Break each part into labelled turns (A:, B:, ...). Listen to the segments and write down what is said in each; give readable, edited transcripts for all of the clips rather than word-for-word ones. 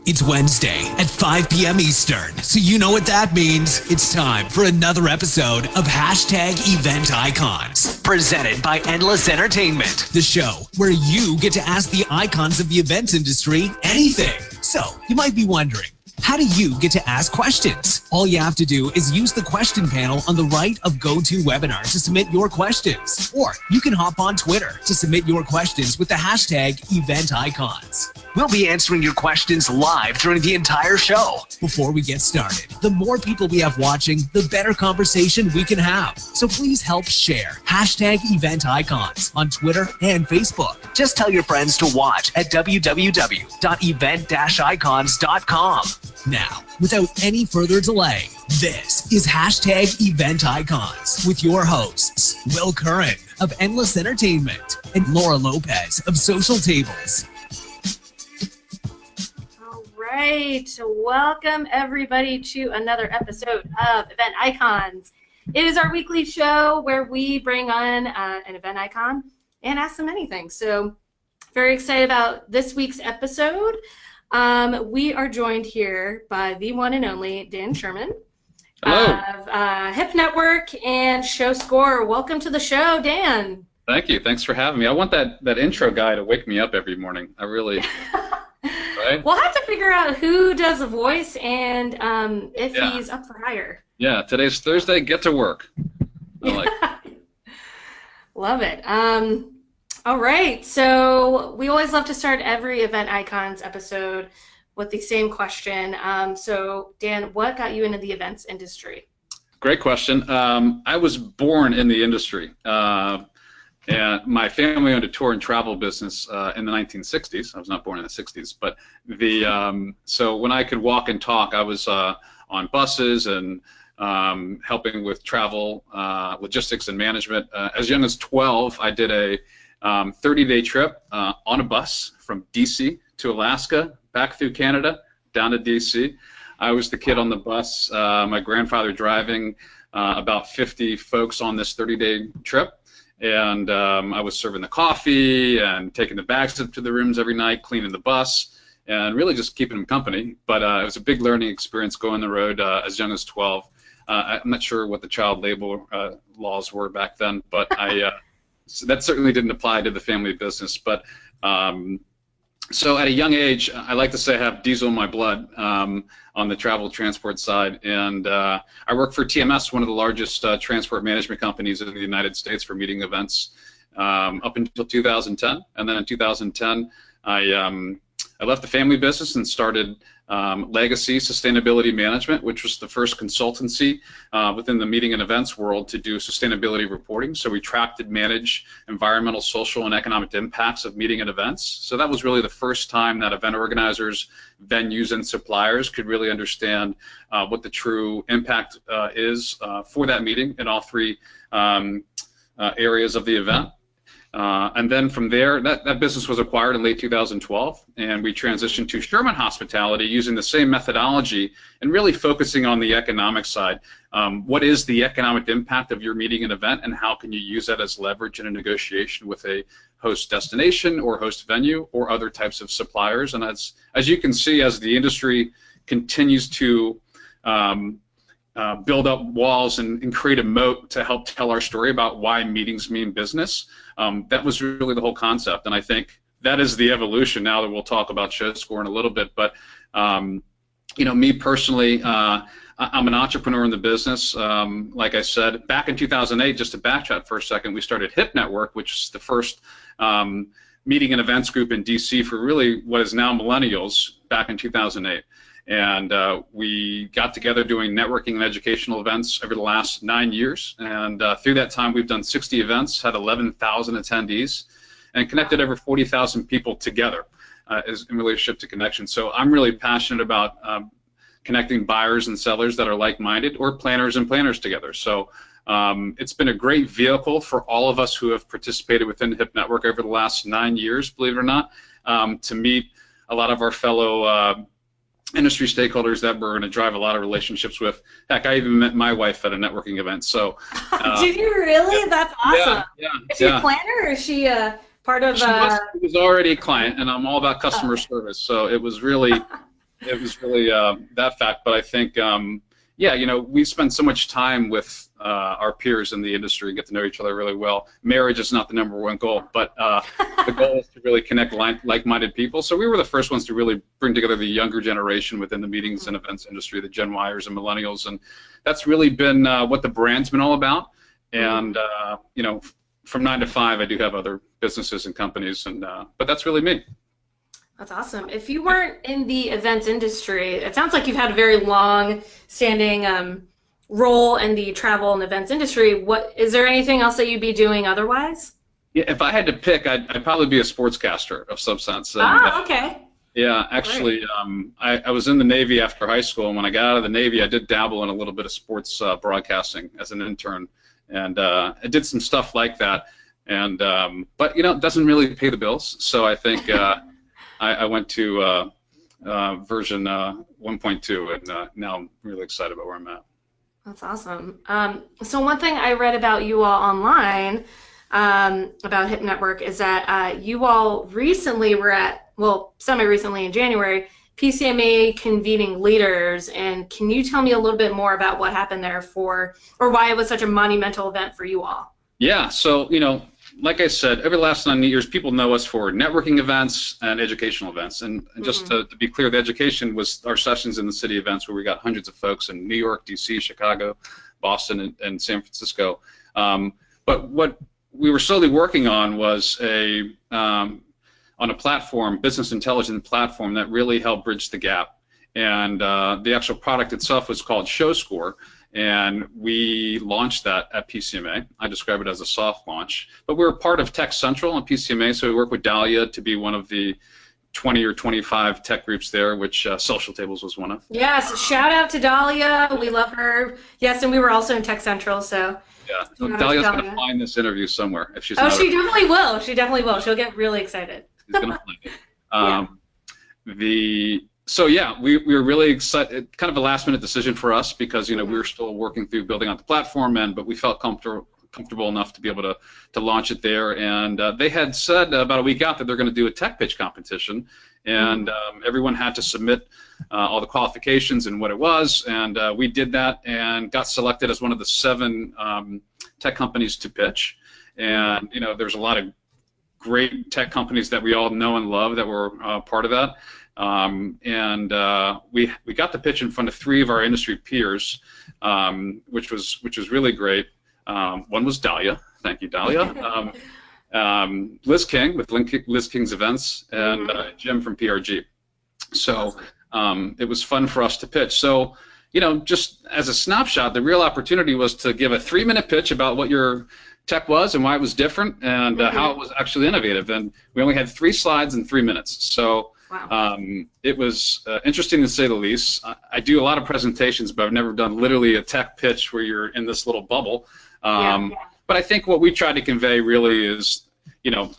A: It's Wednesday at 5 p.m. Eastern, so you know what that means. It's time for another episode of #Event Icons, presented by Endless Entertainment, the show where you get to ask the icons of the events industry anything. So, you might be wondering, how do you get to ask questions? All you have to do is use the question panel on the right of GoToWebinar to submit your questions. Or you can hop on Twitter to submit your questions with the #EventIcons. We'll be answering your questions live during the entire show. Before we get started, the more people we have watching, the better conversation we can have. So please help share #EventIcons on Twitter and Facebook. Just tell your friends to watch at www.event-icons.com. Now, without any further delay, this is #EventIcons with your hosts, Will Curran of Endless Entertainment and Laura Lopez of Social Tables.
B: Right. Welcome everybody to another episode of Event Icons. It is our weekly show where we bring on an event icon and ask them anything. So very excited about this week's episode. We are joined here by the one and only Dan Sherman.
C: Hello.
B: Of Hip Network and ShowScore. Welcome to the show, Dan.
C: Thank you. Thanks for having me. I want that intro guy to wake me up every morning. I really... Right?
B: We'll have to figure out who does the voice and if he's up for hire.
C: Yeah, today's Thursday. Get to work. I like it.
B: Love it. All right. So we always love to start every Event Icons episode with the same question. So, Dan, what got you into the events industry?
C: Great question. I was born in the industry. And my family owned a tour and travel business in the 1960s. I was not born in the 60s, but so when I could walk and talk, I was on buses and helping with travel, logistics, and management. As young as 12, I did a 30-day trip on a bus from D.C. to Alaska, back through Canada, down to D.C. I was the kid on the bus, my grandfather driving, about 50 folks on this 30-day trip. And I was serving the coffee and taking the bags up to the rooms every night, cleaning the bus, and really just keeping them company. But it was a big learning experience going the road as young as 12. I'm not sure what the child labor laws were back then, but so that certainly didn't apply to the family business. But so at a young age, I like to say I have diesel in my blood on the travel transport side. And I work for TMS, one of the largest transport management companies in the United States for meeting events up until 2010. And then in 2010, I left the family business and started Legacy Sustainability Management, which was the first consultancy within the meeting and events world to do sustainability reporting. So we tracked and managed environmental, social, and economic impacts of meeting and events. So that was really the first time that event organizers, venues, and suppliers could really understand what the true impact is for that meeting in all three areas of the event. And then from there, that business was acquired in late 2012, and we transitioned to Sherman Hospitality using the same methodology and really focusing on the economic side. What is the economic impact of your meeting and event, and how can you use that as leverage in a negotiation with a host destination or host venue or other types of suppliers? And as you can see, as the industry continues to build up walls and create a moat to help tell our story about why meetings mean business. That was really the whole concept, and I think that is the evolution now that we'll talk about ShowScore in a little bit. But you know, me personally, I'm an entrepreneur in the business. Like I said, back in 2008, just to backtrack for a second, we started Hip Network, which is the first meeting and events group in DC for really what is now millennials back in 2008. And we got together doing networking and educational events over the last 9 years. And through that time, we've done 60 events, had 11,000 attendees, and connected over 40,000 people together in relationship to connection. So I'm really passionate about connecting buyers and sellers that are like-minded, or planners and planners together. So it's been a great vehicle for all of us who have participated within the Hip Network over the last 9 years, believe it or not, to meet a lot of our fellow industry stakeholders that we're going to drive a lot of relationships with. Heck, I even met my wife at a networking event. So,
B: did you really? Yeah, that's awesome.
C: Yeah,
B: is she a planner, or is she part of?
C: She was already a client, and I'm all about customer service. So it was really it was really that fact. But I think, yeah, you know, we spend so much time with our peers in the industry, get to know each other really well. Marriage is not the #1 goal, but the goal is to really connect like-minded people. So we were the first ones to really bring together the younger generation within the meetings and events industry, the Gen Yers and millennials, and that's really been what the brand's been all about. And you know, from 9 to 5, I do have other businesses and companies, and but that's really me.
B: That's awesome. If you weren't in the events industry, it sounds like you've had a very long-standing role in the travel and events industry. What is there anything else that you'd be doing otherwise?
C: Yeah, if I had to pick, I'd probably be a sportscaster of some sense. And,
B: okay.
C: Yeah, actually, I was in the Navy after high school, and when I got out of the Navy, I did dabble in a little bit of sports broadcasting as an intern, and I did some stuff like that. And but you know, it doesn't really pay the bills, so I think I went to version 1.2, and now I'm really excited about where I'm at.
B: That's awesome. So one thing I read about you all online about Hip Network is that you all recently were at, well, semi-recently in January, PCMA convening leaders, and can you tell me a little bit more about what happened there or why it was such a monumental event for you all?
C: Yeah, so, you know, like I said, over the last 9 years, people know us for networking events and educational events. And just to be clear, the education was our sessions in the city events where we got hundreds of folks in New York, D.C., Chicago, Boston, and San Francisco. But what we were slowly working on was on a platform, business intelligence platform, that really helped bridge the gap. And the actual product itself was called ShowScore. And we launched that at PCMA. I describe it as a soft launch. But we're part of Tech Central and PCMA, so we work with Dahlia to be one of the 20 or 25 tech groups there, which Social Tables was one of.
B: Yes, shout out to Dahlia. We love her. Yes, and we were also in Tech Central, so.
C: Yeah, so Dahlia's going to find this interview somewhere if she's.
B: Oh, she definitely will. She definitely will. She'll get really excited.
C: She's going to find it. So yeah, we were really excited. Kind of a last-minute decision for us because you know we were still working through building out the platform, but we felt comfortable enough to be able to launch it there. And they had said about a week out that they're going to do a tech pitch competition, and everyone had to submit all the qualifications and what it was. And we did that and got selected as one of the 7 tech companies to pitch. And you know, there's a lot of great tech companies that we all know and love that were part of that. We got the pitch in front of 3 of our industry peers, which was really great. One was Dahlia, thank you, Dahlia. Liz King with Liz King's Events, and Jim from PRG. So it was fun for us to pitch. So you know, just as a snapshot, the real opportunity was to give a 3-minute pitch about what your tech was and why it was different and how it was actually innovative. And we only had 3 slides in 3 minutes. So. Wow. It was interesting to say the least. I do a lot of presentations, but I've never done literally a tech pitch where you're in this little bubble. But I think what we tried to convey really is, you know,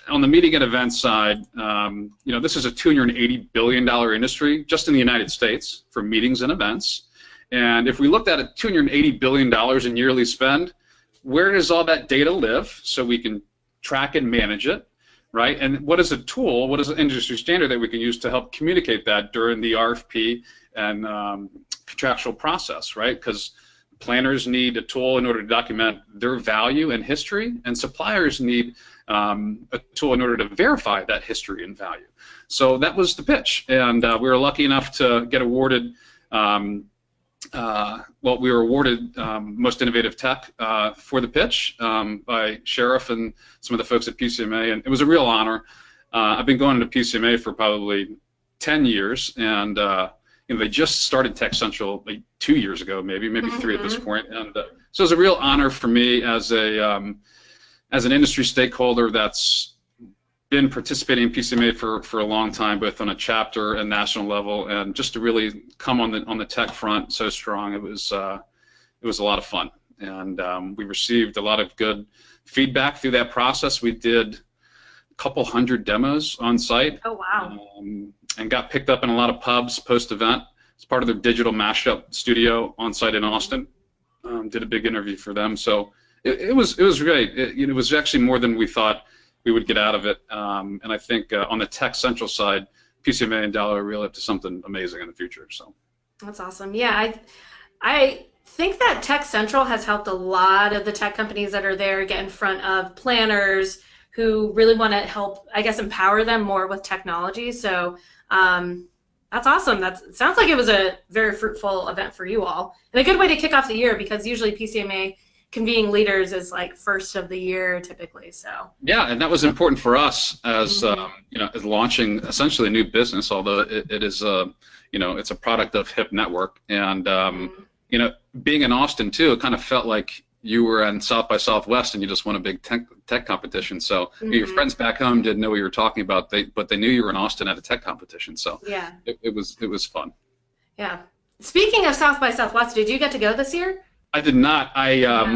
C: on the meeting and event side, you know, this is a $280 billion industry just in the United States for meetings and events. And if we looked at it, $280 billion in yearly spend, where does all that data live so we can track and manage it? Right, and what is a tool, what is an industry standard that we can use to help communicate that during the RFP and contractual process, right? Because planners need a tool in order to document their value and history, and suppliers need a tool in order to verify that history and value. So that was the pitch, and we were lucky enough to get awarded well, we were awarded Most Innovative Tech for the pitch by Sheriff and some of the folks at PCMA, and it was a real honor. I've been going to PCMA for probably 10 years, and you know, they just started Tech Central like 2 years ago, maybe 3 at this point, and so it was a real honor for me as an industry stakeholder that's been participating in PCMA for a long time, both on a chapter and national level, and just to really come on the tech front so strong, it was a lot of fun, and we received a lot of good feedback through that process. We did a couple hundred demos on site. Oh wow! And got picked up in a lot of pubs post-event. It's part of their digital mashup studio on site in Austin. Did a big interview for them, so it was great. It was actually more than we thought we would get out of it, and I think on the Tech Central side, PCMA and Dahlia really up to something amazing in the future. So
B: that's awesome. Yeah, I think that Tech Central has helped a lot of the tech companies that are there get in front of planners who really want to help, I guess, empower them more with technology. So that's awesome. It sounds like it was a very fruitful event for you all, and a good way to kick off the year, because usually PCMA convening leaders is like first of the year typically. So
C: yeah, and that was important for us as as launching essentially a new business, although it is it's a product of HIP Network, and being in Austin too, it kind of felt like you were in South by Southwest and you just won a big tech competition. So your friends back home didn't know what you were talking about, but they knew you were in Austin at a tech competition. So
B: yeah,
C: it was fun.
B: Yeah. Speaking of South by Southwest, did you get to go this year?
C: I did not.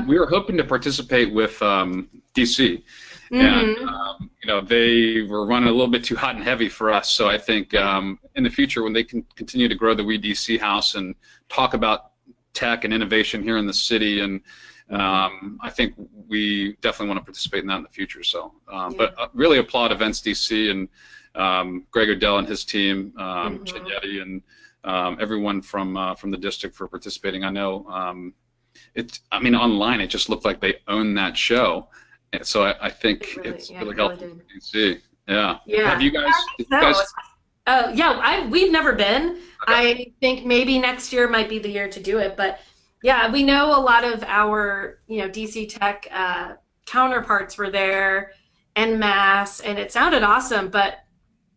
C: We were hoping to participate with DC, and they were running a little bit too hot and heavy for us. So I think in the future, when they can continue to grow the We DC house and talk about tech and innovation here in the city, and I think we definitely want to participate in that in the future. So, but really applaud Events DC and Greg Odell and his team, Chet Yeti, and everyone from the district for participating. I know online it just looked like they own that show, and so I think it's really helpful for DC. Yeah. Have you guys?
B: We've never been.
C: Okay.
B: I think maybe next year might be the year to do it, but yeah, we know a lot of our DC Tech counterparts were there en masse, and it sounded awesome. But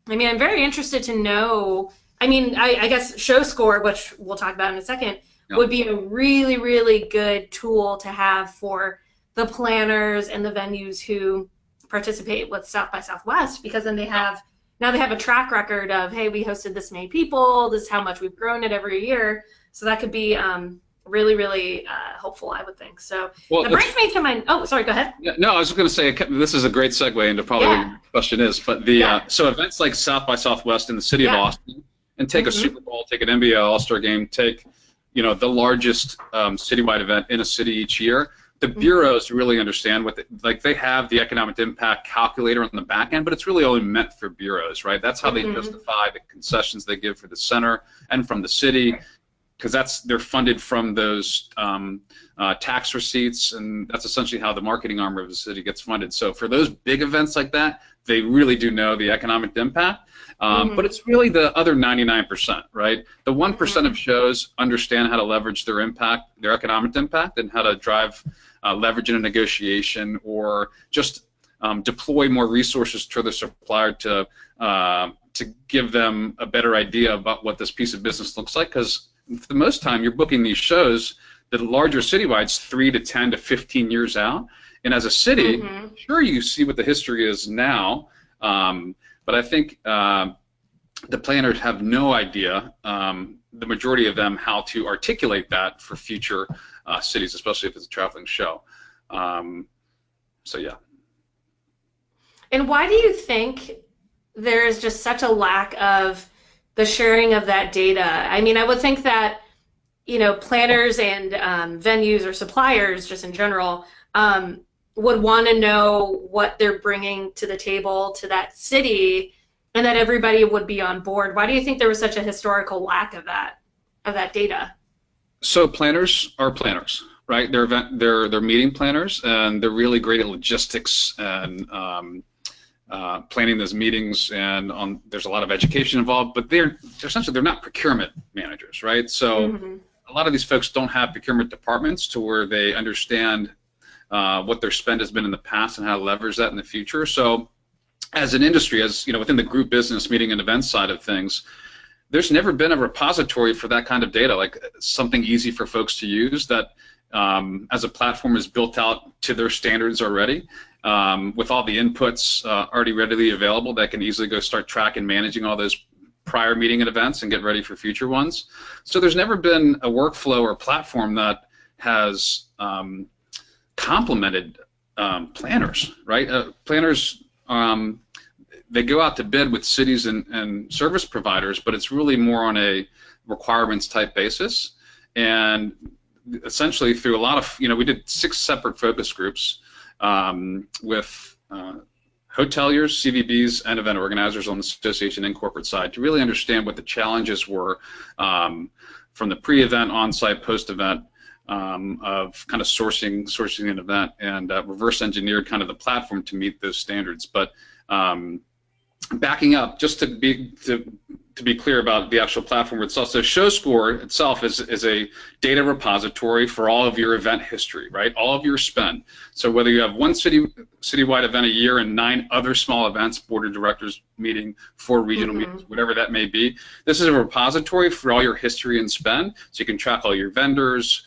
B: I mean, I'm very interested to know. I mean, I guess ShowScore, which we'll talk about in a second, would be a really, really good tool to have for the planners and the venues who participate with South by Southwest, because then they have a track record of, hey, we hosted this many people, this is how much we've grown it every year. So that could be really, really helpful, I would think. So that brings me to my, sorry, go ahead.
C: Yeah, no, I was going to say, this is a great segue into probably what your question is, but so events like South by Southwest in the city of Austin, and take a Super Bowl, take an NBA All-Star game, take the largest citywide event in a city each year. The bureaus really understand they have the economic impact calculator on the back end, but it's really only meant for bureaus, right? That's how they justify the concessions they give for the center and from the city, because they're funded from those tax receipts, and that's essentially how the marketing arm of the city gets funded. So for those big events like that, they really do know the economic impact. But it's really the other 99%, right? The 1% of shows understand how to leverage their impact, their economic impact, and how to drive leverage in a negotiation, or just deploy more resources to the supplier to give them a better idea about what this piece of business looks like. Because for the most time, you're booking these shows, the larger citywides, 3 to 10 to 15 years out. And as a city, sure, you see what the history is now, but I think the planners have no idea, the majority of them, how to articulate that for future cities, especially if it's a traveling show. So yeah.
B: And why do you think there is just such a lack of the sharing of that data? I mean, I would think that planners and venues or suppliers, just in general, would want to know what they're bringing to the table to that city, and that everybody would be on board. Why do you think there was such a historical lack of that data?
C: So planners are planners, right? They're meeting planners, and they're really great at logistics and planning those meetings, and there's a lot of education involved. But they're not procurement managers, right? So a lot of these folks don't have procurement departments to where they understand what their spend has been in the past and how to leverage that in the future. So as an industry, within the group business meeting and event side of things, there's never been a repository for that kind of data, like something easy for folks to use that as a platform is built out to their standards already, with all the inputs already readily available, that can easily go start tracking, managing all those prior meeting and events and get ready for future ones. So there's never been a workflow or platform that has complemented planners, right? Planners, they go out to bid with cities and service providers, but it's really more on a requirements type basis. And essentially through a lot of, we did 6 separate focus groups with hoteliers, CVBs, and event organizers on the association and corporate side to really understand what the challenges were from the pre-event, on-site, post-event, of kind of sourcing an event, and reverse engineered kind of the platform to meet those standards. But backing up, just to be clear about the actual platform itself, so ShowScore itself is a data repository for all of your event history, right? All of your spend. So whether you have one citywide event a year and 9 other small events, board of directors meeting, 4 regional meetings, whatever that may be, this is a repository for all your history and spend, so you can track all your vendors,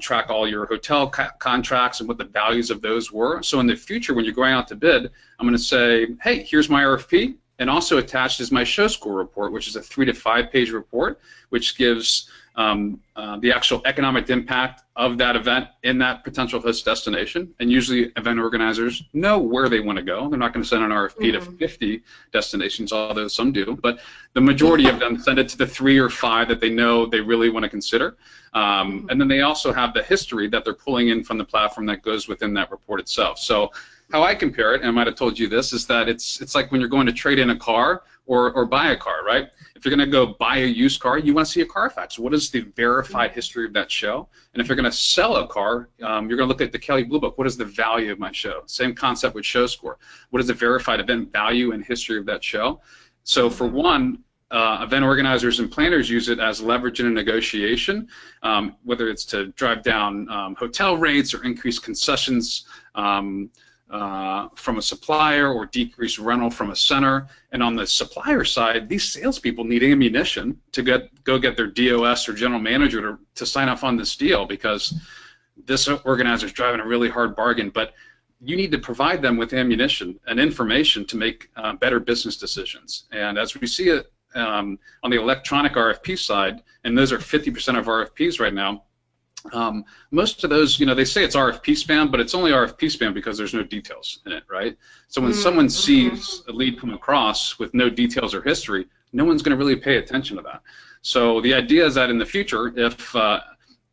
C: track all your hotel contracts and what the values of those were. So in the future, when you're going out to bid, I'm going to say, hey, here's my RFP, and also attached is my ShowScore report, which is a 3 to 5 page report, which gives the actual economic impact of that event in that potential host destination. And usually event organizers know where they want to go. They're not going to send an RFP to 50 destinations, although some do, but the majority of them send it to the 3 or 5 that they know they really want to consider. And then they also have the history that they're pulling in from the platform that goes within that report itself. So how I compare it, and I might have told you this, is that it's like when you're going to trade in a car or buy a car, right? If you're going to go buy a used car, you want to see a Carfax. What is the verified history of that show? And if you're going to sell a car, you're going to look at the Kelley Blue Book. What is the value of my show? Same concept with ShowScore. What is the verified event value and history of that show? So for one, event organizers and planners use it as leverage in a negotiation, whether it's to drive down hotel rates or increase concessions from a supplier or decrease rental from a center. And on the supplier side, these salespeople need ammunition to go get their DOS or general manager to sign off on this deal, because this organizer is driving a really hard bargain. But you need to provide them with ammunition and information to make better business decisions. And as we see it on the electronic RFP side, and those are 50% of RFPs right now, most of those, they say it's RFP spam, but it's only RFP spam because there's no details in it, right? So when someone sees a lead come across with no details or history, no one's going to really pay attention to that. So the idea is that in the future, if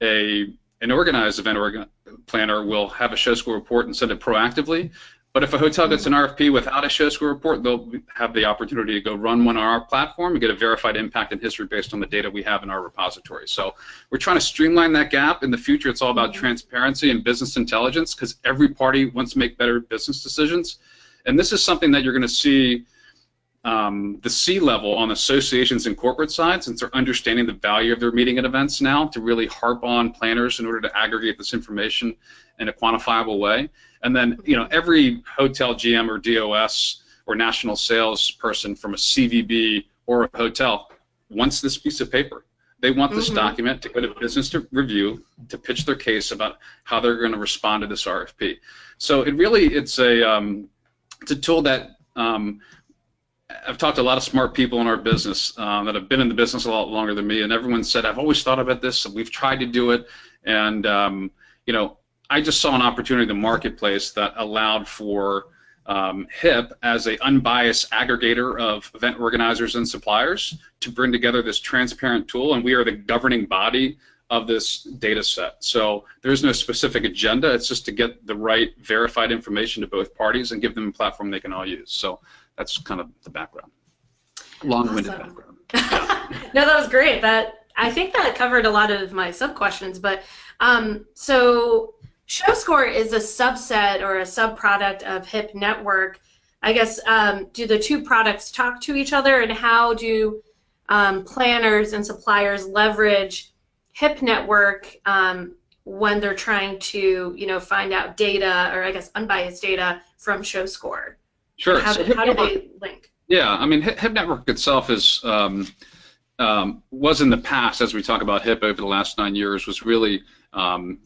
C: an organized event planner will have a ShowScore report and send it proactively, but if a hotel gets an RFP without a ShowScore report, they'll have the opportunity to go run one on our platform and get a verified impact and history based on the data we have in our repository. So we're trying to streamline that gap. In the future, it's all about transparency and business intelligence, because every party wants to make better business decisions. And this is something that you're going to see the C-level on associations and corporate side, since they're understanding the value of their meeting and events now, to really harp on planners in order to aggregate this information in a quantifiable way. And then, every hotel GM or DOS or national salesperson from a CVB or a hotel wants this piece of paper. They want this document to go to business to review, to pitch their case about how they're going to respond to this RFP. So it's a tool that I've talked to a lot of smart people in our business that have been in the business a lot longer than me, and everyone said, I've always thought about this, and we've tried to do it, and I just saw an opportunity in the marketplace that allowed for HIP as an unbiased aggregator of event organizers and suppliers to bring together this transparent tool, and we are the governing body of this data set. So there's no specific agenda, it's just to get the right verified information to both parties and give them a platform they can all use. So that's kind of the background. Long-winded background.
B: No, that was great. I think that covered a lot of my sub-questions, but so ShowScore is a subset or a sub-product of HIP Network. I guess, do the two products talk to each other, and how do planners and suppliers leverage HIP Network when they're trying to, find out data, or I guess unbiased data from ShowScore?
C: Sure.
B: How do they link?
C: Yeah, I mean, HIP Network itself is was in the past, as we talk about HIP over the last 9 years, was really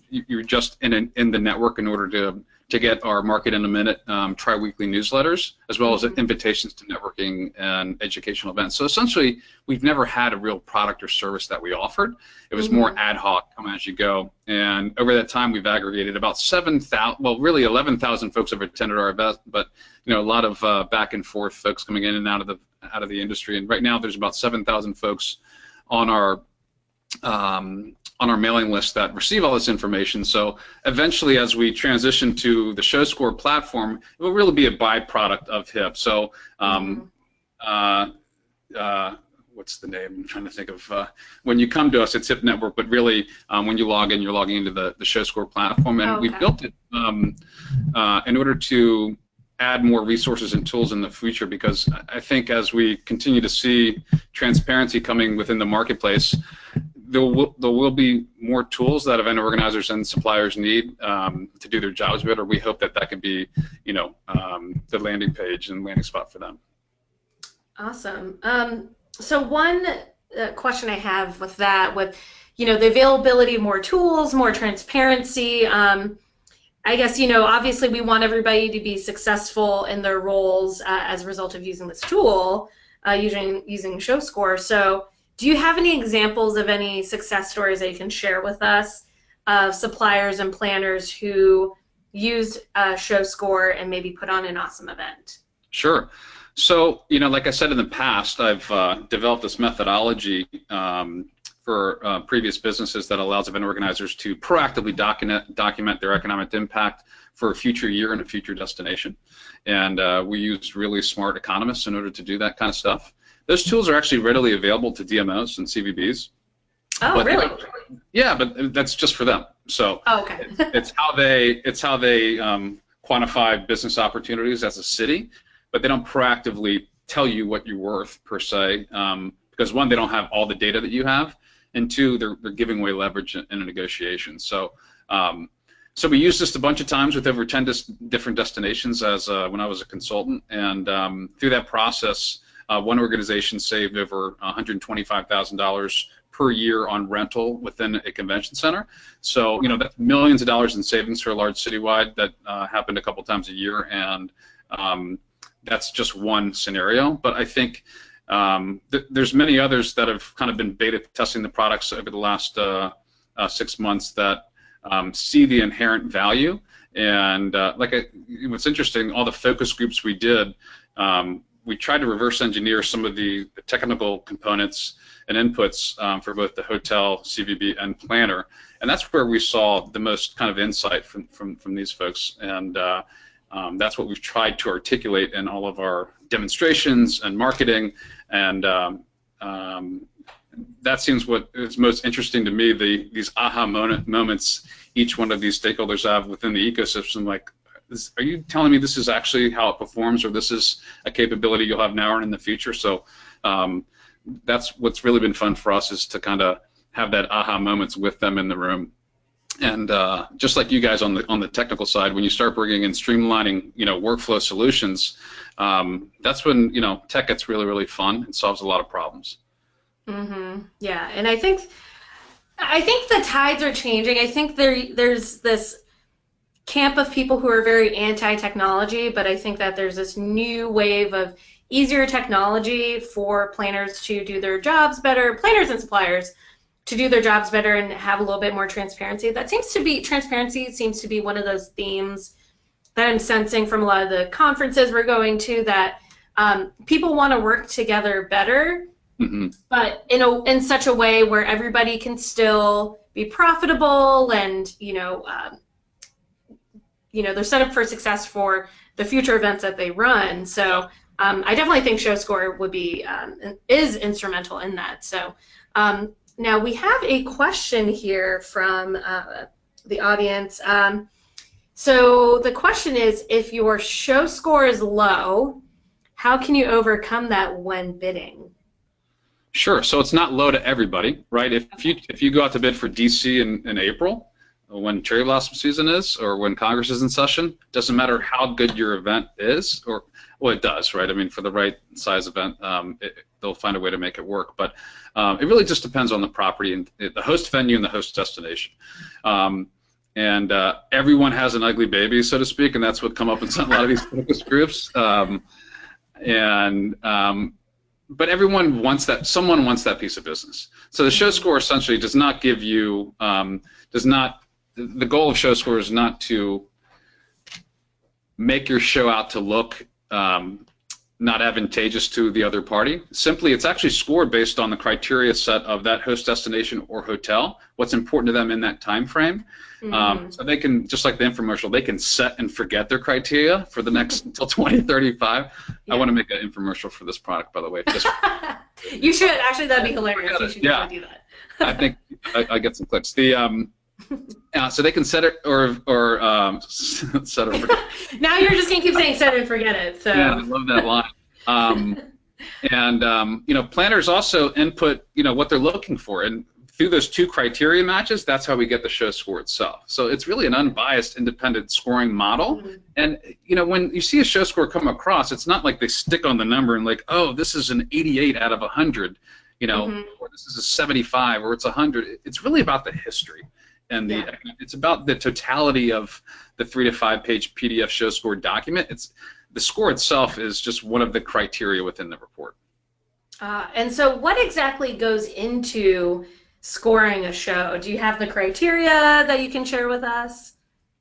C: you're just in the network in order to get our Market in a Minute tri-weekly newsletters, as well as invitations to networking and educational events. So essentially, we've never had a real product or service that we offered. It was more ad hoc, come as you go. And over that time, we've aggregated about 7,000, well, really 11,000 folks have attended our event, but a lot of back and forth folks coming in and out of the industry. And right now, there's about 7,000 folks on our on our mailing list that receive all this information. So eventually, as we transition to the ShowScore platform, it will really be a byproduct of HIP. So what's the name? I'm trying to think of. When you come to us, it's HIP Network, but really, when you log in, you're logging into the ShowScore platform, and we built it in order to add more resources and tools in the future, because I think as we continue to see transparency coming within the marketplace, there will be more tools that event organizers and suppliers need to do their jobs better. We hope that could be, the landing page and landing spot for them.
B: Awesome. So one question I have with that, with the availability of more tools, more transparency. I guess, obviously we want everybody to be successful in their roles as a result of using this tool, using ShowScore. So do you have any examples of any success stories that you can share with us of suppliers and planners who used ShowScore and maybe put on an awesome event?
C: Sure. So, like I said in the past, I've developed this methodology for previous businesses that allows event organizers to proactively document their economic impact for a future year and a future destination. And we used really smart economists in order to do that kind of stuff. Those tools are actually readily available to DMOs and CVBs.
B: Oh, really?
C: Yeah, but that's just for them. So
B: okay.
C: it's how they quantify business opportunities as a city, but they don't proactively tell you what you're worth per se, because one, they don't have all the data that you have, and two, they're giving away leverage in a negotiation. So, so we used this a bunch of times with over 10 different destinations as when I was a consultant, and through that process, one organization saved over $125,000 per year on rental within a convention center. So, that's millions of dollars in savings for a large citywide that happened a couple times a year, and that's just one scenario. But I think there's many others that have kind of been beta testing the products over the last 6 months that see the inherent value. And what's interesting, all the focus groups we did, we tried to reverse engineer some of the technical components and inputs for both the hotel, CVB, and planner. And that's where we saw the most kind of insight from these folks. And that's what we've tried to articulate in all of our demonstrations and marketing, and that seems what is most interesting to me, these aha moments each one of these stakeholders have within the ecosystem. Like, are you telling me this is actually how it performs, or this is a capability you'll have now or in the future? So that's what's really been fun for us, is to kind of have that aha moments with them in the room. And just like you guys on the technical side, when you start bringing in streamlining, workflow solutions, that's when tech gets really, really fun and solves a lot of problems.
B: Mm-hmm. Yeah, and I think the tides are changing. I think there's this camp of people who are very anti-technology, but I think that there's this new wave of easier technology for planners to do their jobs better, planners and suppliers to do their jobs better and have a little bit more transparency. Transparency seems to be one of those themes that I'm sensing from a lot of the conferences we're going to, that people want to work together better, mm-hmm. but in such a way where everybody can still be profitable, and they're set up for success for the future events that they run. So I definitely think ShowScore would be is instrumental in that. So. Now we have a question here from the audience. So the question is, if your show score is low, how can you overcome that when bidding?
C: Sure. So it's not low to everybody, right? If you go out to bid for DC in April, when cherry blossom season is, or when Congress is in session, doesn't matter how good your event is, or well, it does, right? I mean, for the right size event, they'll find a way to make it work. But it really just depends on the property and the host venue and the host destination. And everyone has an ugly baby, so to speak, and that's what come up in a lot of these focus groups. But everyone wants that. Someone wants that piece of business. So the show score essentially does not give you, the goal of ShowScore is not to make your show out to look not advantageous to the other party. Simply, it's actually scored based on the criteria set of that host destination or hotel, what's important to them in that time frame. So they can, just like the infomercial, they can set and forget their criteria for the next until 2035. Yeah. I want to make an infomercial for this product, by the way. Just
B: you should. Actually, that'd be hilarious. You should definitely do that.
C: I think I get some clicks. So they can set it or set it or forget it.
B: Now you're just going to keep saying set it and forget it. So.
C: Yeah, I love that line. You know, planners also input, you know, what they're looking for, and through those two criteria matches, that's how we get the show score itself. So it's really an unbiased, independent scoring model. And you know, when you see a show score come across, it's not like they stick on the number and like, oh, this is an 88 out of 100, you know, or this is a 75, or it's 100. It's really about the history. And it's about the totality of the 3 to 5 page PDF show score document. The score itself is just one of the criteria within the report.
B: And so what exactly goes into scoring a show? Do you have the criteria that you can share with us?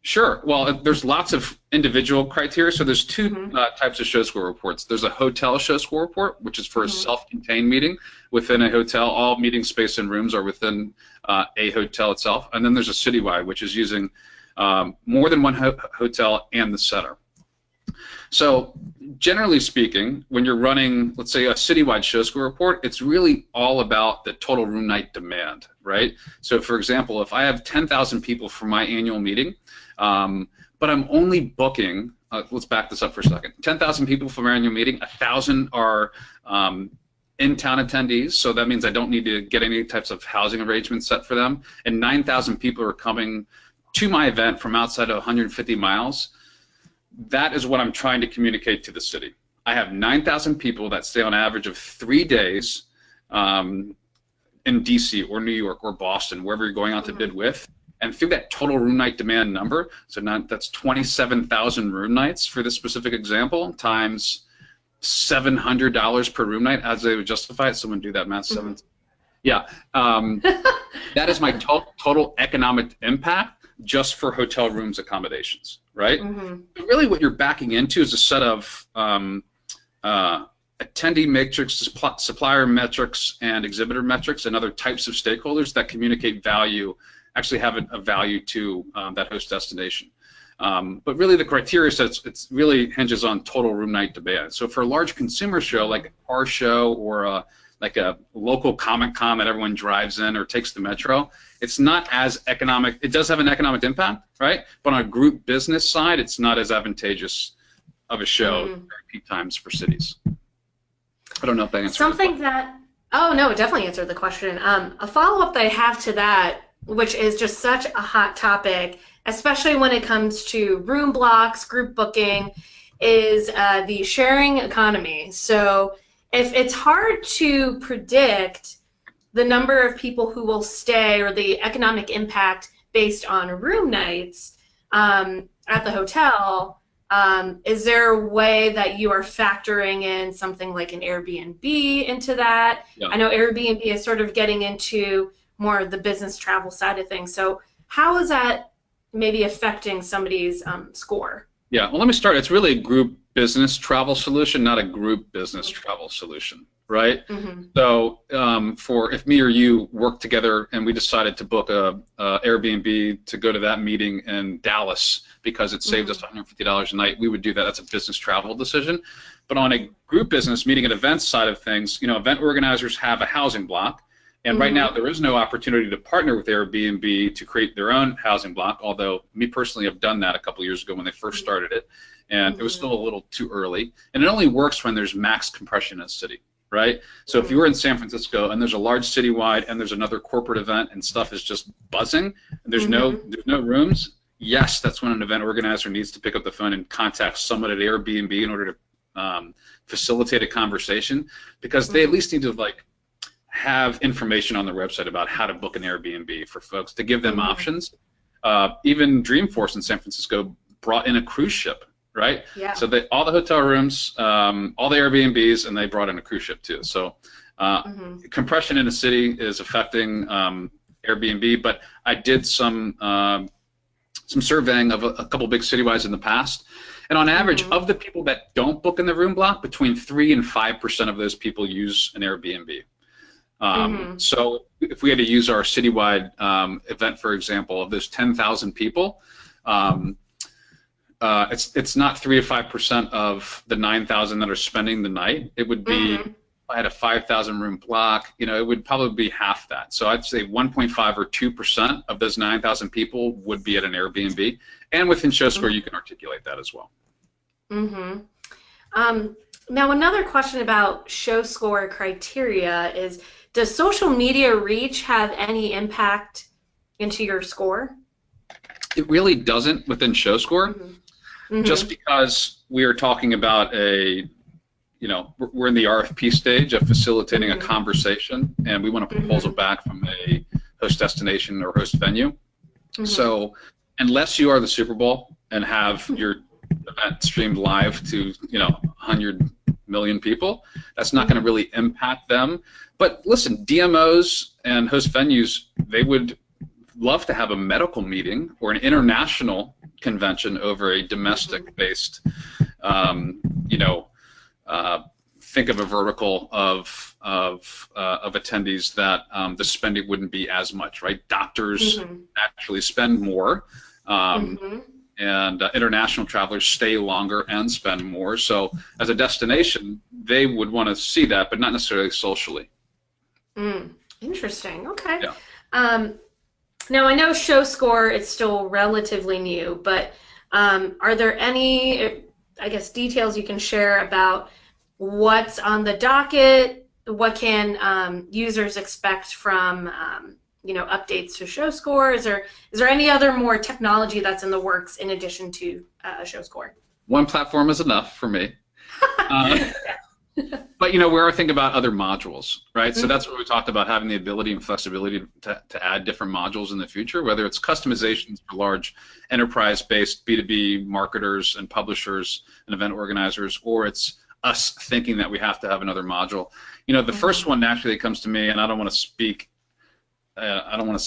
C: Sure. Well, there's lots of individual criteria. So there's two types of show score reports. There's a hotel show score report, which is for a self-contained meeting within a hotel. All meeting space and rooms are within a hotel itself. And then there's a citywide, which is using more than one hotel and the center. So generally speaking, when you're running, let's say, a citywide show score report, it's really all about the total room night demand, right? So for example, if I have 10,000 people for my annual meeting, but I'm only booking, let's back this up for a second, 10,000 people for my annual meeting, 1,000 are in-town attendees, so that means I don't need to get any types of housing arrangements set for them, and 9,000 people are coming to my event from outside of 150 miles. That is what I'm trying to communicate to the city. I have 9,000 people that stay on average of 3 days in DC or New York or Boston, wherever you're going out to bid with, and through that total room night demand number, so now that's 27,000 room nights for this specific example, times $700 per room night, as they would justify it. Someone do that math. Yeah, that is my total economic impact just for hotel rooms accommodations, right? But really what you're backing into is a set of attendee metrics, supplier metrics, and exhibitor metrics, and other types of stakeholders that communicate value, actually have a value to that host destination. But really the criteria sets, it really hinges on total room night demand. So for a large consumer show like a car show or like a local Comic-Con that everyone drives in or takes the metro, it's not as economic. It does have an economic impact, right? But on a group business side, it's not as advantageous of a show during peak times for cities. I don't know if that answers
B: something that. Oh no, it definitely answered the question. A follow-up that I have to that, which is just such a hot topic, especially when it comes to room blocks, group booking, is the sharing economy. So if it's hard to predict the number of people who will stay or the economic impact based on room nights at the hotel, is there a way that you are factoring in something like an Airbnb into that? Yeah. I know Airbnb is sort of getting into more of the business travel side of things. So how is that maybe affecting somebody's score?
C: Yeah, well, let me start. It's really a group business travel solution, not a group business travel solution, right? So for if me or you work together and we decided to book a Airbnb to go to that meeting in Dallas because it saved us $150 a night, we would do that. That's a business travel decision. But on a group business meeting and events side of things, you know, event organizers have a housing block. And right now, there is no opportunity to partner with Airbnb to create their own housing block, although me personally have done that a couple years ago when they first started it, and it was still a little too early. And it only works when there's max compression in a city, right? So if you were in San Francisco and there's a large citywide and there's another corporate event and stuff is just buzzing, and there's no rooms, yes, that's when an event organizer needs to pick up the phone and contact someone at Airbnb in order to facilitate a conversation, because they at least need to, like, have information on their website about how to book an Airbnb for folks, to give them options. Even Dreamforce in San Francisco brought in a cruise ship, right? Yeah. So all the hotel rooms, all the Airbnbs, and they brought in a cruise ship too. So compression in a city is affecting Airbnb, but I did some surveying of a couple big citywides in the past, And on average, of the people that don't book in the room block, between 3 and 5% of those people use an Airbnb. So if we had to use our citywide event, for example, of those 10,000 people, it's not 3 to 5% of the 9,000 that are spending the night. It would be, if I had a 5,000 room block, you know, it would probably be half that. So I'd say 1.5 or 2% of those 9,000 people would be at an Airbnb. And within ShowScore, you can articulate that as well.
B: Now, another question about ShowScore criteria is, does social media reach have any impact into your score?
C: It really doesn't within ShowScore, just because we are talking about a, you know, we're in the RFP stage of facilitating a conversation, and we want a proposal back from a host destination or host venue. So unless you are the Super Bowl and have your event streamed live to, you know, 100 million people, that's not going to really impact them. But listen, DMOs and host venues, they would love to have a medical meeting or an international convention over a domestic-based, you know, think of a vertical of attendees that the spending wouldn't be as much, right? Doctors actually spend more, and international travelers stay longer and spend more. So as a destination, they would want to see that, but not necessarily socially.
B: Interesting. Okay.
C: Yeah.
B: Now, I know ShowScore is still relatively new, but are there any, I guess, details you can share about what's on the docket? What can users expect from, you know, updates to ShowScore? Is there any other more technology that's in the works in addition to ShowScore?
C: One platform is enough for me. But, you know, we are thinking about other modules, right? So that's what we talked about, having the ability and flexibility to add different modules in the future, whether it's customizations for large enterprise-based B2B marketers and publishers and event organizers, or it's us thinking that we have to have another module. You know, the first one naturally comes to me, and I don't want to speak, I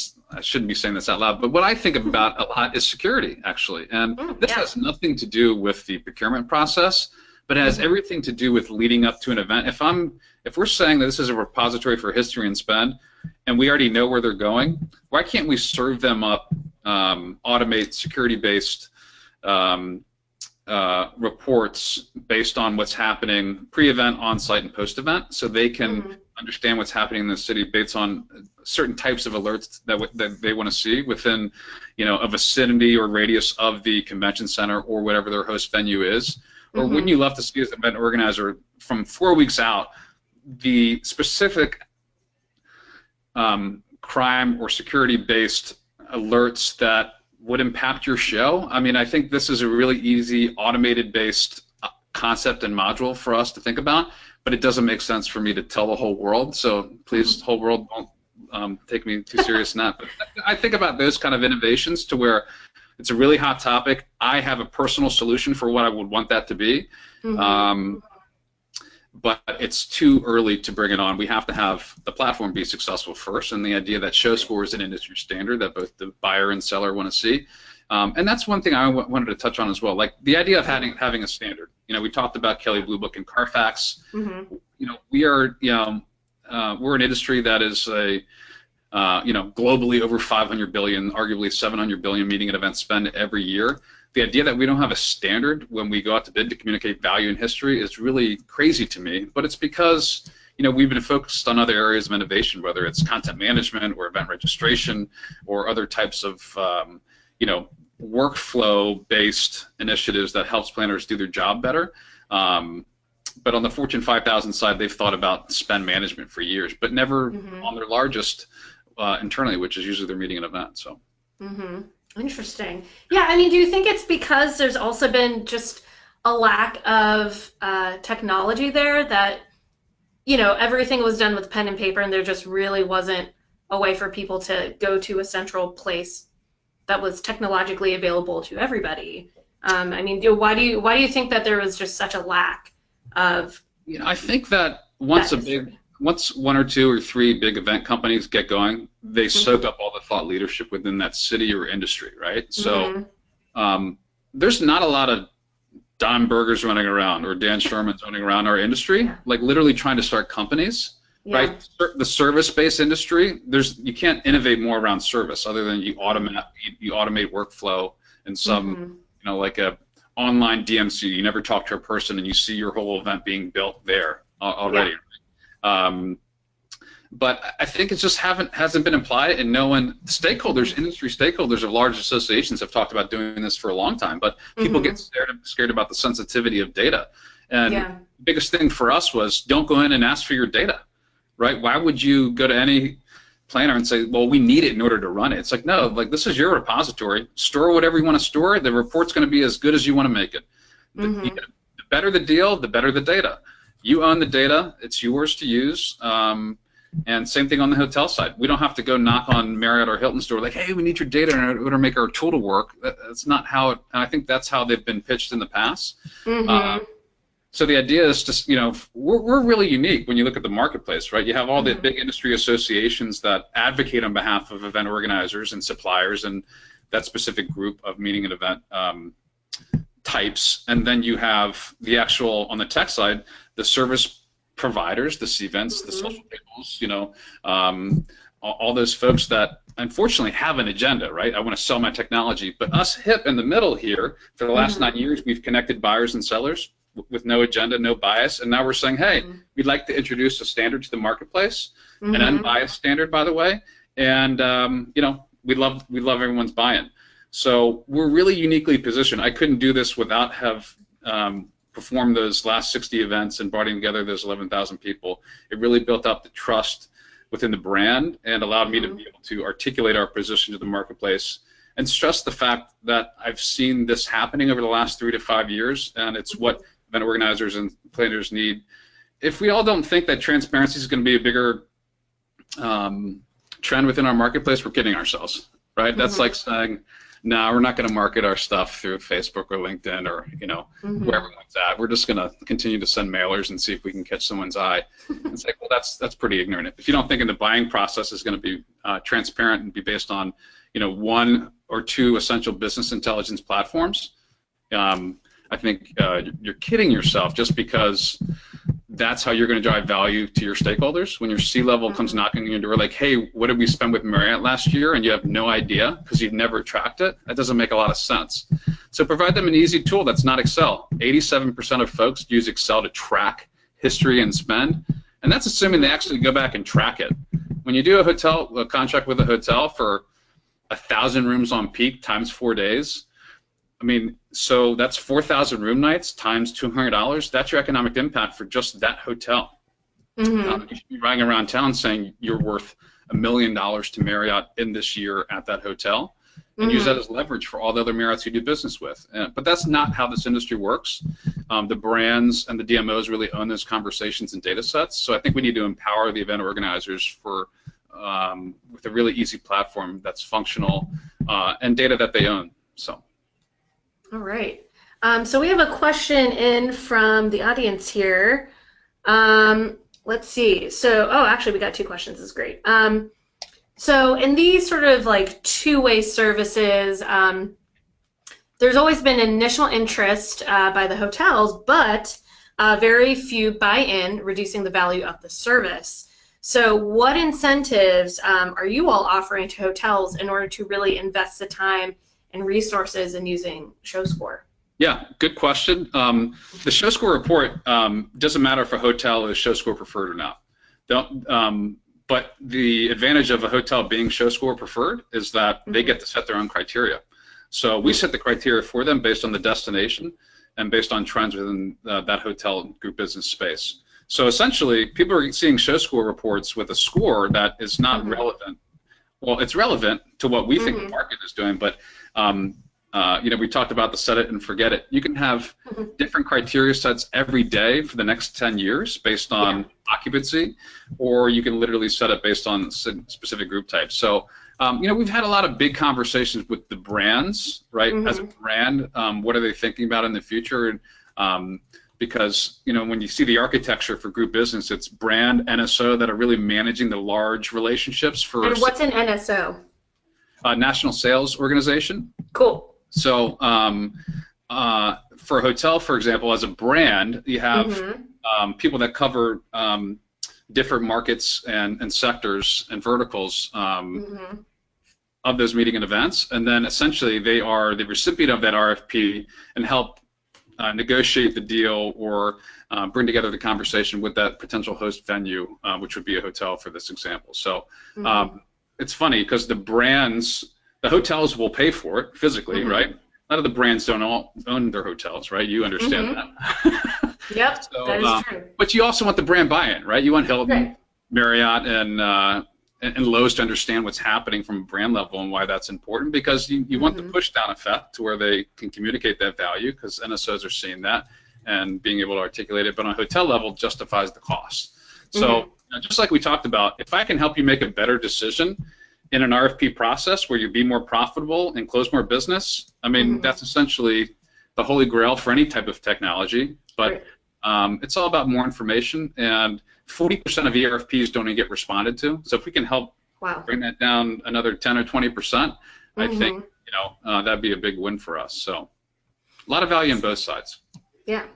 C: shouldn't be saying this out loud, but what I think about a lot is security, actually. And this has nothing to do with the procurement process, but it has everything to do with leading up to an event. If we're saying that this is a repository for history and spend, and we already know where they're going, why can't we serve them up, automate security-based reports based on what's happening pre-event, on-site, and post-event, so they can understand what's happening in the city based on certain types of alerts that they want to see within, you know, a vicinity or radius of the convention center or whatever their host venue is. Or wouldn't you love to see as an event organizer from 4 weeks out the specific crime or security-based alerts that would impact your show? I mean, I think this is a really easy automated-based concept and module for us to think about, but it doesn't make sense for me to tell the whole world. So please, whole world, don't take me too serious in that. But I think about those kind of innovations to where it's a really hot topic. I have a personal solution for what I would want that to be, but it's too early to bring it on. We have to have the platform be successful first, and the idea that ShowScore is an industry standard that both the buyer and seller want to see. And that's one thing I wanted to touch on as well, like the idea of having a standard. You know, we talked about Kelley Blue Book and Carfax. You know, we are, you know, we're an industry that is a you know, globally over 500 billion, arguably 700 billion meeting and event spend every year. The idea that we don't have a standard when we go out to bid to communicate value in history is really crazy to me, but it's because, you know, we've been focused on other areas of innovation, whether it's content management or event registration or other types of, you know, workflow-based initiatives that helps planners do their job better. But on the Fortune 5000 side, they've thought about spend management for years, but never on their largest internally, which is usually their meeting and event. So.
B: Interesting. Yeah, I mean, do you think it's because there's also been just a lack of technology there, that, you know, everything was done with pen and paper, and there just really wasn't a way for people to go to a central place that was technologically available to everybody? I mean, why do you think that there was just such a lack of? You know,
C: I think that once one or two or three big event companies get going, they soak up all the thought leadership within that city or industry, right? So there's not a lot of Don Berger's running around or Dan Sherman's running around our industry, like literally trying to start companies, right? The service-based industry, you can't innovate more around service other than you automate workflow in some, like a online DMC. You never talk to a person and you see your whole event being built there already. But I think it just hasn't been applied, and no one, industry stakeholders of large associations have talked about doing this for a long time, but people get scared about the sensitivity of data. And the biggest thing for us was don't go in and ask for your data, right? Why would you go to any planner and say, well, we need it in order to run it? It's like, no, like this is your repository. Store whatever you want to store. The report's going to be as good as you want to make it. The better the deal, the better the data. You own the data. It's yours to use. And same thing on the hotel side. We don't have to go knock on Marriott or Hilton's door like, hey, we need your data in order to make our tool to work. That's not how it, and I think that's how they've been pitched in the past. So the idea is just, we're really unique when you look at the marketplace, right? You have all the big industry associations that advocate on behalf of event organizers and suppliers and that specific group of meeting and event types. And then you have the actual, on the tech side, the service providers, the Cvents, the social tables, all those folks that unfortunately have an agenda, right? I want to sell my technology. But us HIP in the middle here, for the last 9 years, we've connected buyers and sellers with no agenda, no bias. And now we're saying, hey, we'd like to introduce a standard to the marketplace, an unbiased standard, by the way. And, we love everyone's buy-in. So we're really uniquely positioned. I couldn't do this without have performed those last 60 events and brought together those 11,000 people. It really built up the trust within the brand and allowed me to be able to articulate our position to the marketplace and stress the fact that I've seen this happening over the last 3 to 5 years, and it's what event organizers and planners need. If we all don't think that transparency is going to be a bigger trend within our marketplace, we're kidding ourselves, right? That's like saying, no, we're not going to market our stuff through Facebook or LinkedIn or where everyone's at. We're just going to continue to send mailers and see if we can catch someone's eye. It's like, well, that's pretty ignorant. If you don't think the buying process is going to be transparent and be based on 1 or 2 essential business intelligence platforms, I think you're kidding yourself, just because that's how you're going to drive value to your stakeholders. When your C-level comes knocking on your door like, hey, what did we spend with Marriott last year? And you have no idea because you've never tracked it. That doesn't make a lot of sense. So provide them an easy tool that's not Excel. 87% of folks use Excel to track history and spend. And that's assuming they actually go back and track it. When you do a contract with a hotel for 1,000 rooms on peak times 4 days, I mean, so that's 4,000 room nights times $200. That's your economic impact for just that hotel. You should be riding around town saying you're worth $1 million to Marriott in this year at that hotel, and use that as leverage for all the other Marriotts you do business with. But that's not how this industry works. The brands and the DMOs really own those conversations and data sets. So I think we need to empower the event organizers with a really easy platform that's functional and data that they own. So.
B: All right. So we have a question in from the audience here. Let's see. So, actually, we got 2 questions. This is great. So in these sort of like two-way services, there's always been initial interest by the hotels, but very few buy-in, reducing the value of the service. So what incentives are you all offering to hotels in order to really invest the time and resources in using ShowScore?
C: Yeah, good question. The ShowScore report doesn't matter if a hotel is ShowScore preferred or not. But the advantage of a hotel being ShowScore preferred is that they get to set their own criteria. So we set the criteria for them based on the destination and based on trends within that hotel group business space. So essentially, people are seeing ShowScore reports with a score that is not relevant. Well, it's relevant to what we think the market is doing, but we talked about the set it and forget it. You can have different criteria sets every day for the next 10 years based on occupancy, or you can literally set it based on specific group types. So, we've had a lot of big conversations with the brands, right? As a brand, what are they thinking about in the future? Because when you see the architecture for group business, it's brand, NSO that are really managing the large relationships for.
B: And what's an NSO?
C: National Sales Organization.
B: Cool.
C: So for a hotel, for example, as a brand, you have people that cover different markets and sectors and verticals of those meeting and events, and then essentially they are the recipient of that RFP and help negotiate the deal or bring together the conversation with that potential host venue, which would be a hotel for this example. So it's funny because the hotels will pay for it physically, right? A lot of the brands don't all own their hotels, right? You understand that.
B: Yep,
C: so,
B: that is true.
C: But you also want the brand buy-in, right? You want Hilton, Marriott, and Lowe's to understand what's happening from a brand level and why that's important, because you want the push-down effect to where they can communicate that value, because NSOs are seeing that and being able to articulate it, but on a hotel level justifies the cost. So just like we talked about, if I can help you make a better decision in an RFP process where you be more profitable and close more business, I mean, that's essentially the holy grail for any type of technology. But it's all about more information, and 40% of ERFPs don't even get responded to. So if we can help bring that down another 10 or 20%, I think that'd be a big win for us. So a lot of value on both sides.
B: Yeah.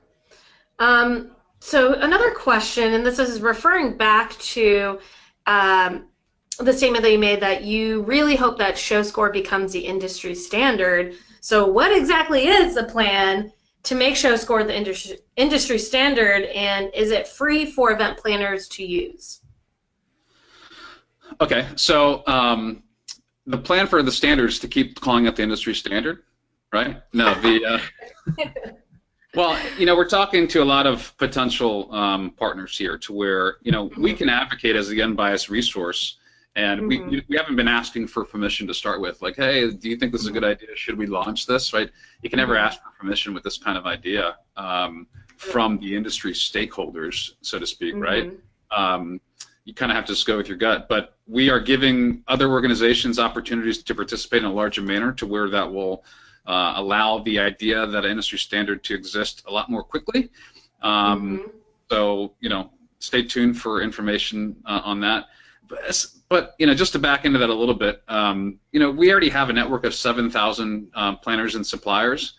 B: So another question, and this is referring back to the statement that you made that you really hope that ShowScore becomes the industry standard. So what exactly is the plan to make ShowScore the industry standard, and is it free for event planners to use?
C: Okay, so the plan for the standard is to keep calling it the industry standard, right? No, well, we're talking to a lot of potential partners here to where, we can advocate as the unbiased resource, and we haven't been asking for permission to start with. Like, hey, do you think this is a good idea? Should we launch this, right? You can never ask for permission with this kind of idea from the industry stakeholders, so to speak, right? You kind of have to just go with your gut. But we are giving other organizations opportunities to participate in a larger manner to where that will allow the idea that an industry standard to exist a lot more quickly. So, stay tuned for information on that. But just to back into that a little bit, we already have a network of 7,000 planners and suppliers.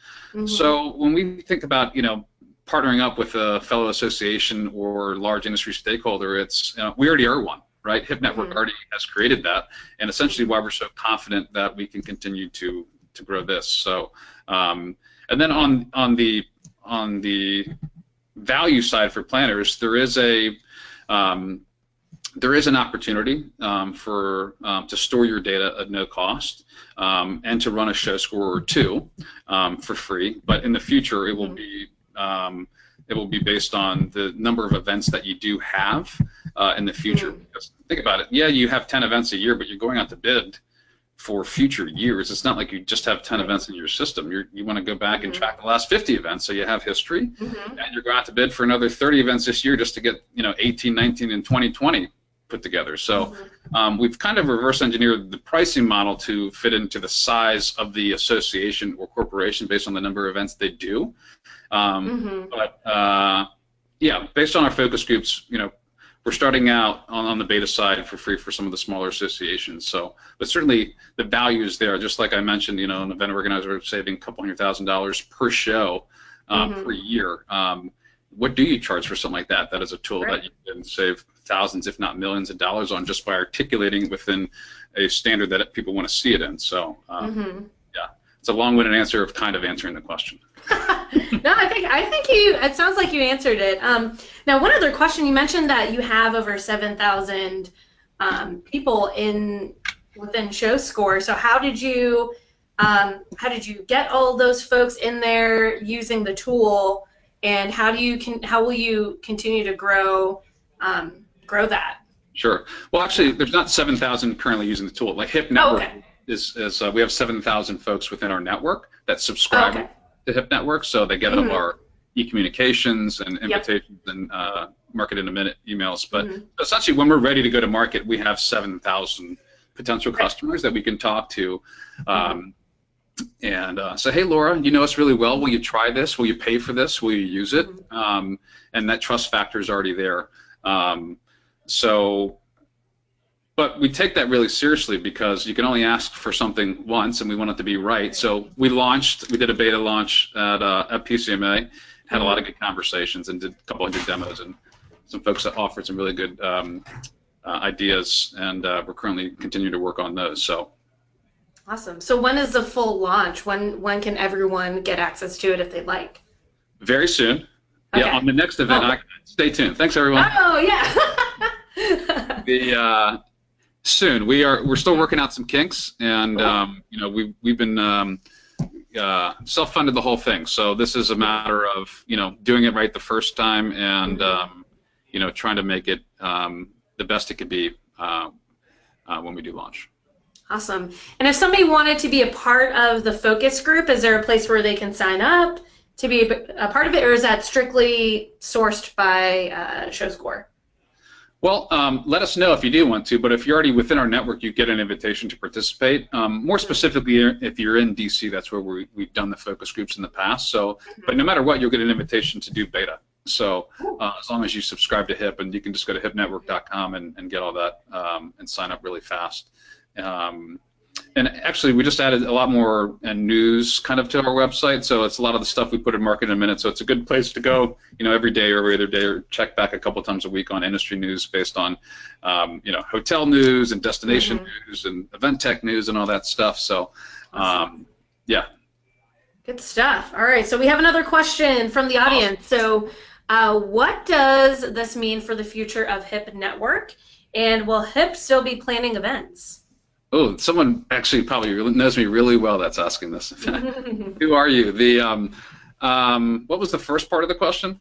C: So when we think about, partnering up with a fellow association or large industry stakeholder, it's we already are one, right? HIP Network already has created that, and essentially why we're so confident that we can continue to grow this. So, and then on the value side for planners, there is an opportunity to store your data at no cost and to run a ShowScore or two for free. But in the future, it will be based on the number of events that you do have in the future. Because think about it. Yeah, you have 10 events a year, but you're going out to bid for future years. It's not like you just have 10 events in your system. You want to go back and track the last 50 events, so you have history, and you're going out to bid for another 30 events this year just to get 18, 19, and 2020 put together. So we've kind of reverse engineered the pricing model to fit into the size of the association or corporation based on the number of events they do. But yeah, based on our focus groups, we're starting out on the beta side for free for some of the smaller associations. So, but certainly the value is there. Just like I mentioned, an event organizer saving a couple $100,000 per show per year. What do you charge for something like that? That is a tool that you can save thousands, if not millions of dollars on just by articulating it within a standard that people want to see it in. So, yeah, it's a long-winded answer of kind of answering the question.
B: No, I think it sounds like you answered it. Now, one other question, you mentioned that you have over 7,000 people within ShowScore. So how did you get all those folks in there using the tool, and how will you continue to grow that? Sure.
C: Well, actually, there's not 7,000 currently using the tool. Like HIP Network is we have 7,000 folks within our network that subscribe to HIP Network, so they get all our e-communications and invitations and market in a minute emails. But essentially, when we're ready to go to market, we have 7,000 potential customers that we can talk to. And say, hey, Laura, you know us really well. Will you try this? Will you pay for this? Will you use it? And that trust factor is already there. So But we take that really seriously because you can only ask for something once, and we want it to be right. So we did a beta launch at PCMA, had a lot of good conversations, and did a couple hundred demos, and some folks that offered some really good ideas, and we're currently continuing to work on those. So.
B: Awesome. So when is the full launch? When can everyone get access to it if they'd like?
C: Very soon.
B: Okay.
C: Yeah, on the next event. Stay tuned. Thanks, everyone.
B: Oh yeah.
C: Soon. We're still working out some kinks, and we've been self-funded the whole thing. So this is a matter of doing it right the first time, and trying to make it the best it could be when we do launch.
B: Awesome. And if somebody wanted to be a part of the focus group, is there a place where they can sign up to be a part of it, or is that strictly sourced by ShowScore? Well,
C: let us know if you do want to, but if you're already within our network, you get an invitation to participate. More specifically, if you're in DC, that's where we've done the focus groups in the past. So, but no matter what, you'll get an invitation to do beta. So as long as you subscribe to HIP, and you can just go to hipnetwork.com and get all that and sign up really fast. And actually, we just added a lot more news kind of to our website, so it's a lot of the stuff we put in Market in a Minute. So it's a good place to go, every day or every other day, or check back a couple times a week on industry news based on, hotel news and destination news and event tech news and all that stuff. So, yeah.
B: Good stuff. All right, so we have another question from the audience. So, what does this mean for the future of HIP Network, and will HIP still be planning events?
C: Oh, someone actually probably knows me really well that's asking this. Who are you? What was the first part of the question?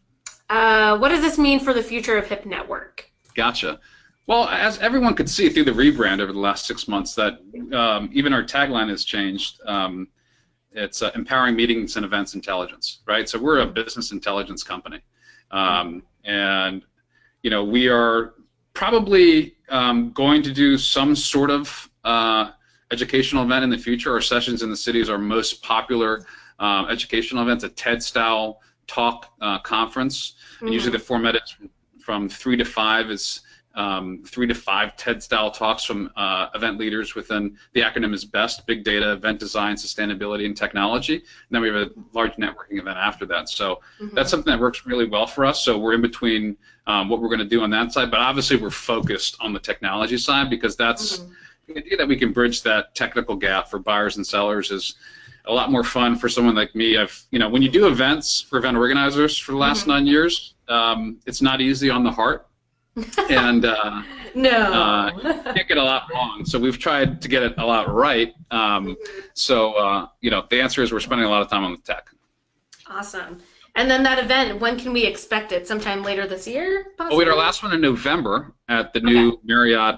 B: What does this mean for the future of HIP Network?
C: Gotcha. Well, as everyone could see through the rebrand over the last 6 months, that even our tagline has changed. It's empowering meetings and events intelligence, right? So we're a business intelligence company, and we are probably going to do some sort of educational event in the future. Our Sessions in the City is our most popular educational event. It's a TED-style talk conference. And usually the format is from 3 to 5 is 3 to 5 TED-style talks from event leaders within, the acronym is BEST, Big Data, Event Design, Sustainability, and Technology. And then we have a large networking event after that. So that's something that works really well for us. So we're in between what we're going to do on that side, but obviously we're focused on the technology side, because that's the idea that we can bridge that technical gap for buyers and sellers is a lot more fun for someone like me. When you do events for event organizers for the last 9 years, it's not easy on the heart, and you can't get a lot wrong. So we've tried to get it a lot right. The answer is we're spending a lot of time on the tech.
B: Awesome. And then that event, when can we expect it? Sometime later this year, possibly?
C: Oh, we had our last one in November at the new Marriott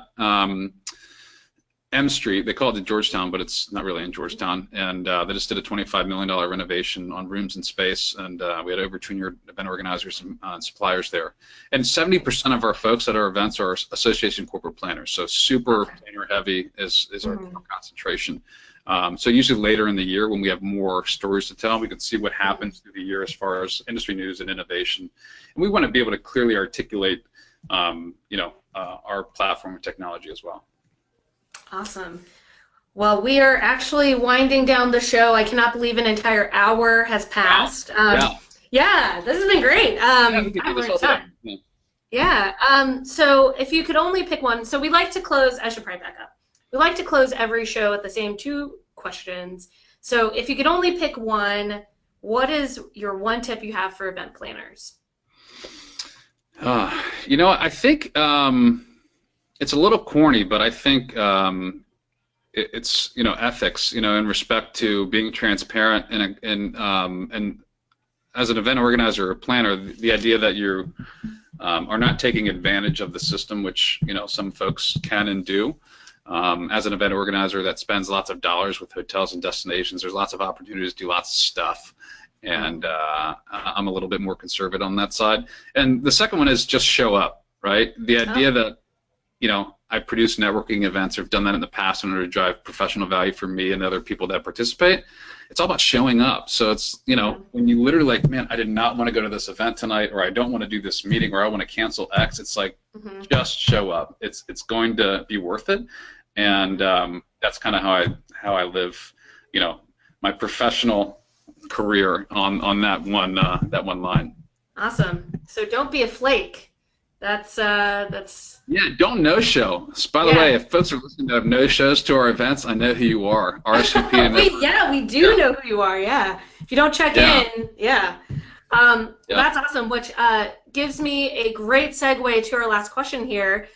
C: M Street. They call it the Georgetown, but it's not really in Georgetown. And they just did a $25 million renovation on rooms and space, and we had over 200 event organizers and suppliers there. And 70% of our folks at our events are association corporate planners, so super planner heavy is our concentration. So usually later in the year, when we have more stories to tell, we can see what happens through the year as far as industry news and innovation. And we want to be able to clearly articulate our platform and technology as well.
B: Awesome. Well, we are actually winding down the show. I cannot believe an entire hour has passed. Yeah, this has been great. So if you could only pick one, so we like to close, I should probably back up. We like to close every show with the same 2 questions. So if you could only pick one, what is your one tip you have for event planners?
C: I think it's a little corny, but I think it's ethics, in respect to being transparent, and as an event organizer or planner, the idea that you are not taking advantage of the system, which some folks can and do. As an event organizer that spends lots of dollars with hotels and destinations, there's lots of opportunities to do lots of stuff, and I'm a little bit more conservative on that side. And the second one is just show up, right? The idea that I produce networking events, or have done that in the past in order to drive professional value for me and other people that participate. It's all about showing up. So it's, you know, when you literally like, man, I did not want to go to this event tonight, or I don't want to do this meeting, or I want to cancel X. It's like, just show up. It's going to be worth it. And that's kind of how I live, you know, my professional career on that one line.
B: Awesome. So don't be a flake. That's
C: yeah. Don't no-show. By the way, if folks are listening that have no-shows to our events, I know who you are. RSVP. And
B: we do know who you are. Yeah. If you don't check in, that's awesome. Which gives me a great segue to our last question here.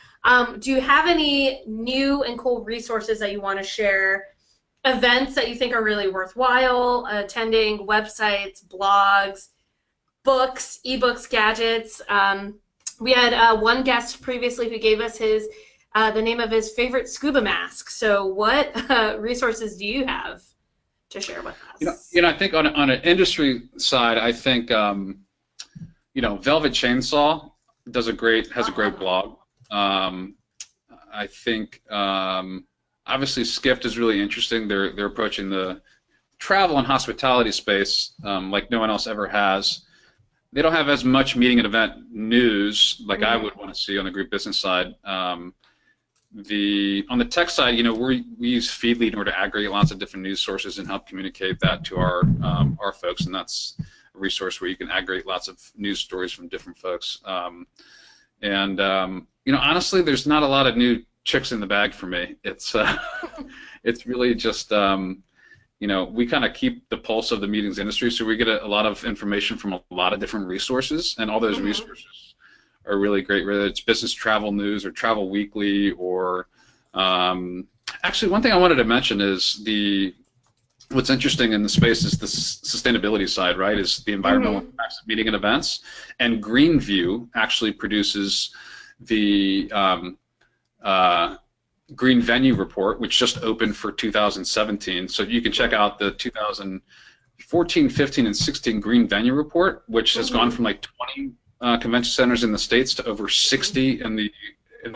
B: Do you have any new and cool resources that you want to share? Events that you think are really worthwhile attending? Websites, blogs, books, ebooks, gadgets. We had one guest previously who gave us his the name of his favorite scuba mask. So what resources do you have to share with us?
C: You know, I think on an industry side, I think you know, Velvet Chainsaw has a great blog. I think obviously Skift is really interesting. They're approaching the travel and hospitality space like no one else ever has. They don't have as much meeting and event news like I would want to see on the group business side. On the tech side, you know, we use Feedly in order to aggregate lots of different news sources and help communicate that to our folks, and that's a resource where you can aggregate lots of news stories from different folks. You know, honestly, there's not a lot of new tricks in the bag for me. It's it's really just you know, we kind of keep the pulse of the meetings industry, so we get a lot of information from a lot of different resources, and all those resources are really great, whether it's business travel news or Travel Weekly, or actually one thing I wanted to mention is what's interesting in the space is the sustainability side, right, is the environmental impacts of meeting and events, and Greenview actually produces the Green Venue Report, which just opened for 2017. So you can check out the 2014, 15, and 16 Green Venue Report, which has gone from like 20 convention centers in the States to over 60 in the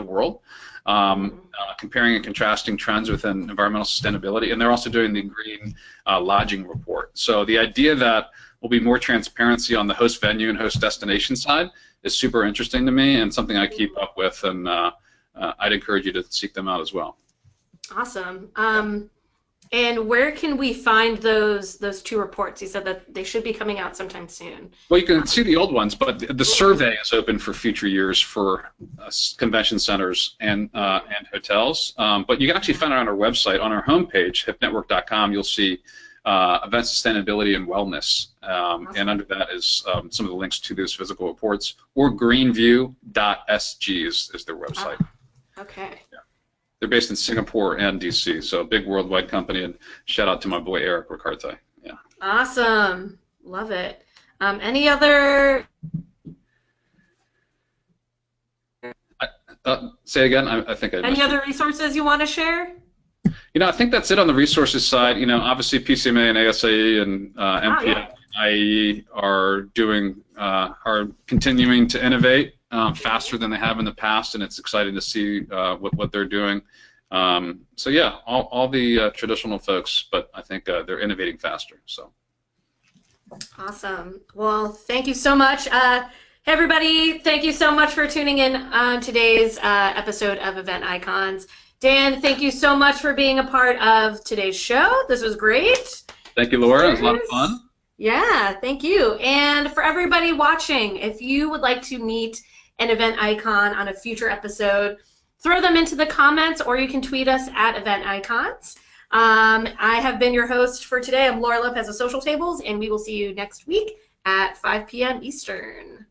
C: world, comparing and contrasting trends within environmental sustainability. And they're also doing the Green Lodging Report. So the idea that will be more transparency on the host venue and host destination side is super interesting to me, and something I keep up with, and I'd encourage you to seek them out as well. Awesome.
B: And where can we find those two reports? You said that they should be coming out sometime soon.
C: Well, you can see the old ones, but the survey is open for future years for convention centers and hotels. But you can actually find it on our website. On our homepage, hipnetwork.com, you'll see event sustainability and wellness. Awesome. And under that is some of the links to those physical reports, or greenview.sg is their website.
B: Okay.
C: Yeah. They're based in Singapore and DC, so a big worldwide company, and shout out to my boy Eric Ricarte. Yeah.
B: Awesome. Love it. Any other?
C: Say again? I think I
B: Any other resources you want to share?
C: You know, I think that's it on the resources side. You know, obviously PCMA and ASAE and MPI IE are continuing to innovate faster than they have in the past, and it's exciting to see what they're doing. So yeah, all the traditional folks, but I think they're innovating faster. So.
B: Awesome. Well, thank you so much. Hey everybody, thank you so much for tuning in on today's episode of Event Icons. Dan, thank you so much for being a part of today's show. This was great.
C: Thank you, Laura. It was a lot of fun.
B: Yeah, thank you. And for everybody watching, if you would like to meet an event icon on a future episode, throw them into the comments, or you can tweet us at Event Icons. I have been your host for today. I'm Laura Lopez of Social Tables, and we will see you next week at 5 p.m. Eastern.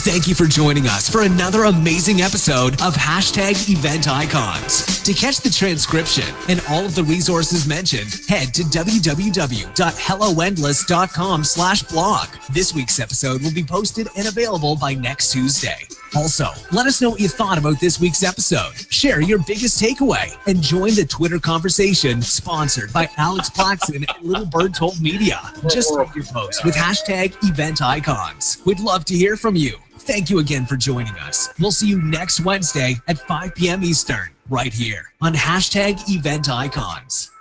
A: Thank you for joining us for another amazing episode of #Event Icons. To catch the transcription and all of the resources mentioned, head to www.helloendless.com/blog. This week's episode will be posted and available by next Tuesday. Also, let us know what you thought about this week's episode. Share your biggest takeaway and join the Twitter conversation sponsored by Alex Plaxton and Little Bird Told Media. Just like your post with #Event Icons. We'd love to hear from you. Thank you again for joining us. We'll see you next Wednesday at 5 p.m. Eastern, right here on #EventIcons.